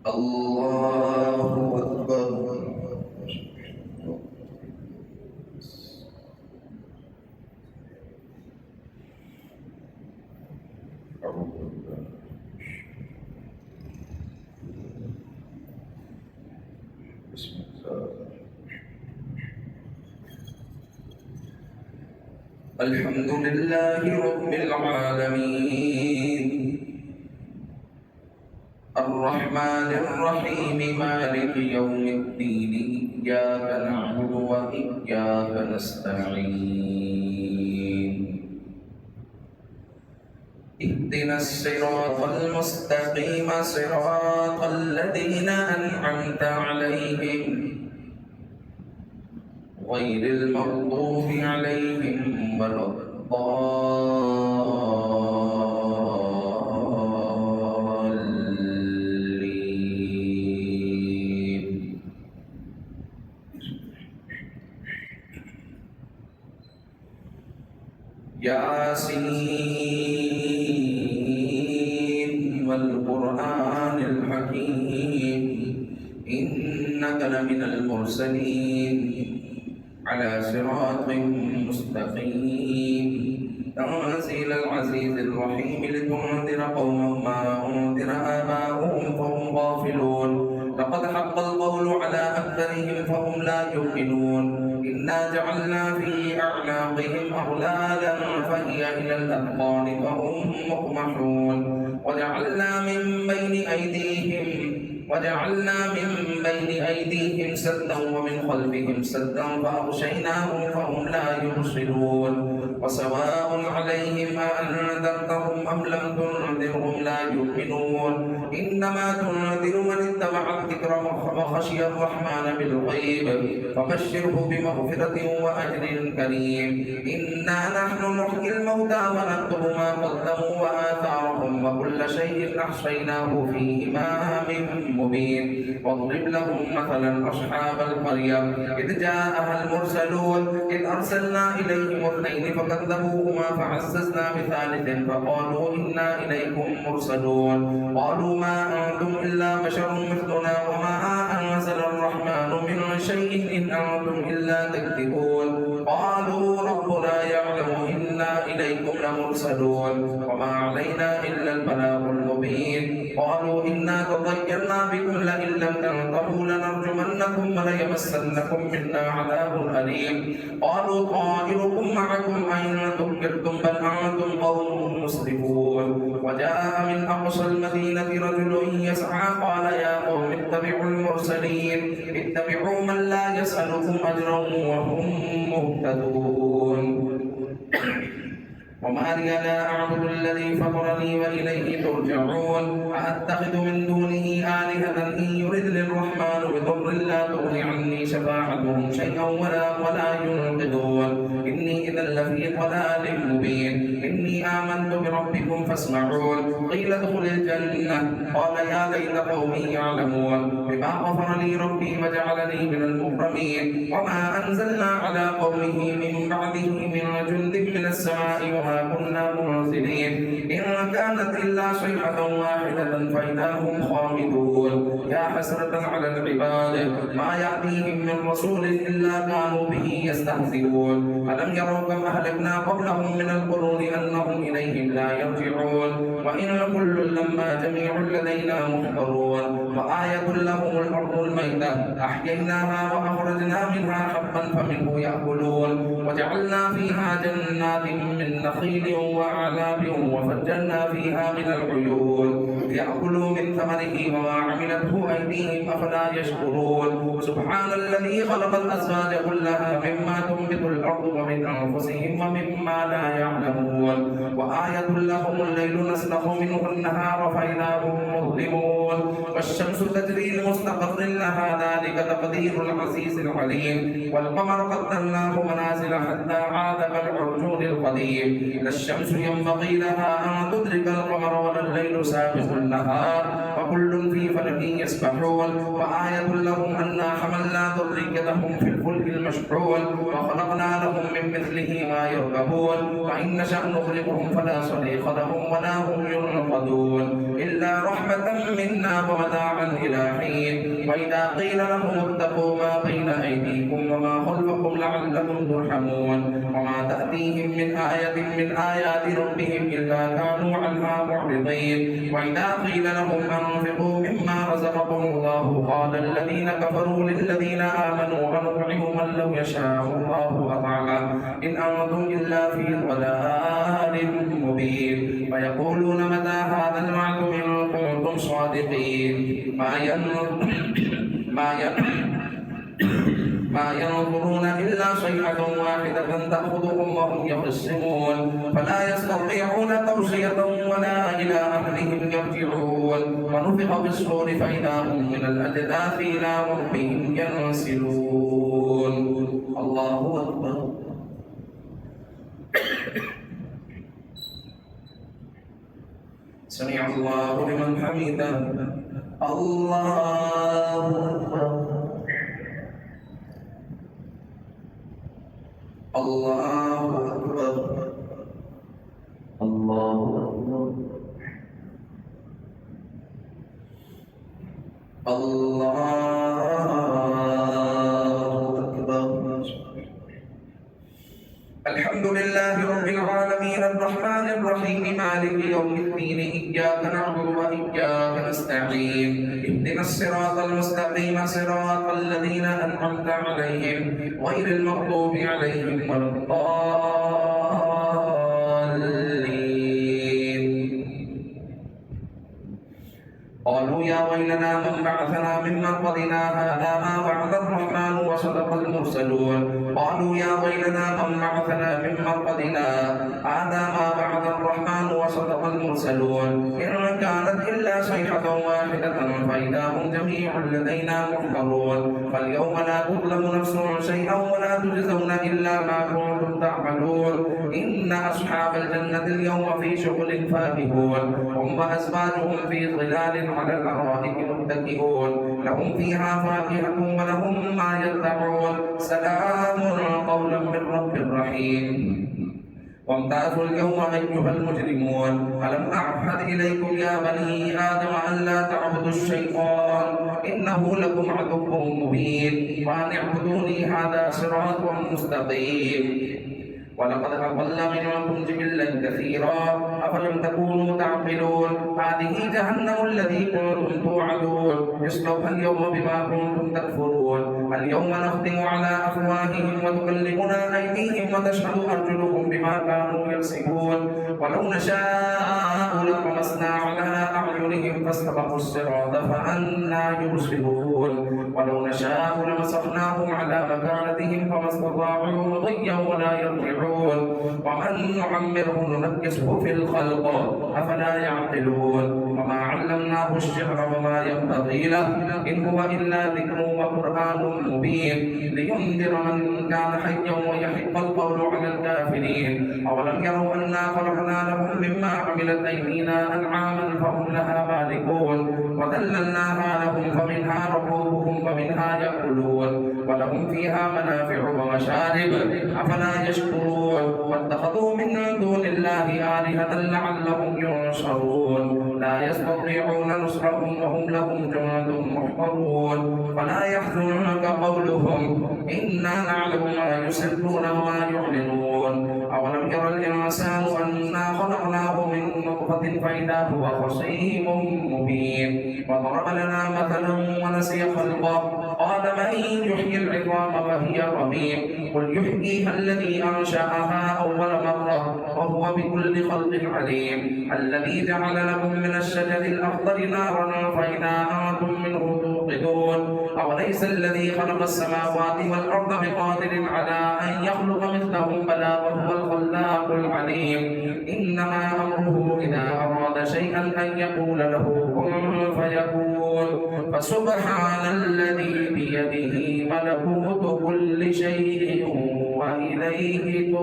الله أكبر. بسم الله. الحمد لله رب العالمين الرحمن الرحيم مالك يوم الدين إياك نعبد وإياك نستعين اهدنا الصراط المستقيم صراط الذين أنعمت عليهم غير المغضوب عليهم ولا الضالين. ياسين والقرآن الحكيم إنك لمن المرسلين على صراط مستقيم تنزيل العزيز الرحيم لتنذر قوما ما أنذر آباؤهم فهم غافلون لقد حق القول على أكثرهم فهم لا يؤمنون إنا جعلنا في أعناقهم أغلالا فهي إلى الأذقان فهم مقمحون وجعلنا من بين أيديهم سدا ومن خلفهم سدا فأغشيناهم فهم لا يبصرون وسواء عليهم أأنذرتهم أم لم تنذرهم لا يؤمنون إنما تنذر من اتبع الذكر وخشي الرحمن بالغيب فبشره بمغفرة وأجر كريم إنا نحن نحيي الموتى ونكتب ما قدموا وآثارهم وكل شيء أحصيناه في إمام مبين واضرب لهم مثلا أصحاب القرية إذ جاءها المرسلون إذ أرسلنا إليهم اثنين فكذبوهما فعززنا بثالث فقالوا إنا إليكم مرسلون قالوا ما أنتم إلا بشر مثلنا وما أنزل الرحمن من شيء إن أنتم إلا تكذبون قالوا ربنا يعلم إنا إليكم لمرسلون وما علينا إلا البلاغ المبين قالوا إنا تطيرنا بكم لئن لم تنتهوا لنرجمنكم وليمسنكم منا عذاب أليم قالوا طائركم معكم أين ذكرتم بل أنتم قوم مسرفون وجاء من أقصى المدينة رجل يسعى قال يا قوم اتبعوا المرسلين اتبعوا من لا يسألكم أجرا وهم مهتدون وما لي لا أعبد الذي فطرني وإليه ترجعون أأتخذ من دونه آلهة إن يردني الرحمن بضر لا تغني عني شفاعتهم شيئا ولا ينقذون إني إذا لفي ضلال مبين إني آمنت بربكم فاسمعون قيل ادخل الجنة قال يا ليت قومي يعلمون بما غفر لي ربي وجعلني من المكرمين وما أنزلنا على قومه من بعده من جند من السماء وما كنا منزلين إن كانت إلا صيحة واحدة فإذا هم خامدون يا حسرة على العباد ما يأتيهم من رسول إلا كانوا به يستهزئون ألم يروا كم أهلكنا قبلهم من القرون أنهم إليهم لا يرجعون وإن كل لما جميع لدينا محضرون وآية لهم الأرض الميتة أحييناها وأخرجنا منها حبا فمنه يأكلون وجعلنا فيها جنات من نخيل وأعناب وفجرنا فيها من العيون ليأكلوا من ثمره وما عملته أيديهم أفلا يشكرون سبحان الذي خلق الأزواج كلها مما تنبت الأرض ومن أنفسهم ومما لا يعلمون وآية لهم الليل نسلخ منه النهار فإذا هم مظلمون والشمس تجري لمستقر لها ذلك تقدير العزيز العليم والقمر قدرناه منازل حتى عاد كالعرجون القديم لا الشمس ينبغي لها أن تدرك القمر ولا الليل سابق النهار وكل في فلك يسبحون وآية لهم أنا حملنا ذريتهم في الفلك المشحون وخلقنا لهم من مثله ما يركبون وإن نشأ نغرقهم فلا صريخ لهم ولا هم ينقذون إلا رحمة منا ومتاعا إلى حين وإذا قيل لهم اتقوا ما بين أيديكم وما خلفكم لعلكم ترحمون وما تأتيهم من آية من آيات ربهم إلا كانوا عنها معرضين وإذا قيل لهم أنفقوا مما رزقكم الله قال الذين كفروا للذين آمنوا أنطعم من لو يشاء الله أطعمه إن أنتم إلا في ضلال مبين ويقولون متى هذا الوعد إن كنتم صادقين ما ينظرون إلا صيحة واحدة تأخذهم وهم يخصمون فلا يستطيعون توصية ولا إلى أهلهم يرجعون ونفخ في الصور فإذا هم من الأجداث إلى ربهم ينسلون. الله أكبر. سمع الله لمن حمده. الله أكبر. الله أكبر. الله أكبر. الله أكبر. الحمد لله رب العالمين الرحمن الرحيم مالك يوم الدين إياك نعبد وإياك نستعين اهدنا الصراط المستقيم صراط الذين أنعمت عليهم غير المغضوب عليهم ولا الضالين. قالوا يا ويلنا من بعثنا من مرقدنا هذا ما وعد الرحمن وصدق المرسلون. قالوا يا ويلنا من بعثنا من مرقدنا هذا ما وعد الرحمن وصدق المرسلون إن كانت إلا صيحة واحدة فإذا هم جميع لدينا محضرون. فاليوم لا تظلم نفس شيئا ولا تجزون إلا ما كنتم تعملون. إن أصحاب الجنة اليوم في شغل فاكهون هم وأزواجهم في ظلال على الأرائك متكئون لهم فيها فاكهة ولهم ما يدعون سلام قولا من رب رحيم. وامتازوا اليوم أيها المجرمون ألم أعهد إليكم يا بني آدم أن لا تعبدوا الشيطان إنه لكم عدو مبين وأن اعبدوني هذا صراط مستقيم. ولقد أضل منكم جبلا كثيرا أفلم تكونوا تعقلون. هذه جهنم الذي كنتم توعدون اصلوها اليوم بما كنتم تكفرون. اليوم نختم على أفواههم وتكلمنا أيديهم وتشهد أرجلهم بما كانوا يكسبون. ولو نشاء لطمسنا على أعينهم فاستبقوا الصراط فأنى يبصرون. ولو نشاء لمسخناهم على مكانتهم فما استطاعوا مضيا ولا يرجعون. ومن نعمره ننكسه في الخلق أفلا يعقلون. وما علمناه الشعر وما ينبغي له إن هو إلا ذكر وقرآن مبين لينذر من كان حيا ويحق القول على الكافرين. أولم يروا أنا خلقنا لهم مما عملت أيدينا أنعاما فهم لها مالكون وذللناها لهم فمنها ركوبهم ومنها يأكلون ولهم فيها منافع ومشارب أفلا يشكرون. واتخذوا من دون الله آلهة لعلهم ينصرون لا يستطيعون نصرهم وهم لهم جند محضرون. فلا يحزنك قولهم إنا نعلم ما يسرون وما يعلنون. أولم ير الإنسان أنا خلقناه من نطفة فإذا هو خصيم مبين. وضرب لنا مثلا ونسي خلقه قال من يحيي العظام وهي رميم قل يحييها الذي أنشأها أول مرة وهو بكل خلق عليم. الذي جعل لكم من الشجر الأخضر نارا فإذا أنتم منه توقدون. أوليس الذي خلق السماوات والأرض بقادر على أن يخلق مثلهم بلى وهو الخلاق العليم. إنما أمره إذا أراد شيئا أن يقول له كن فيكون. فسبحان الذي بيده ملكوت كل شيء وإليه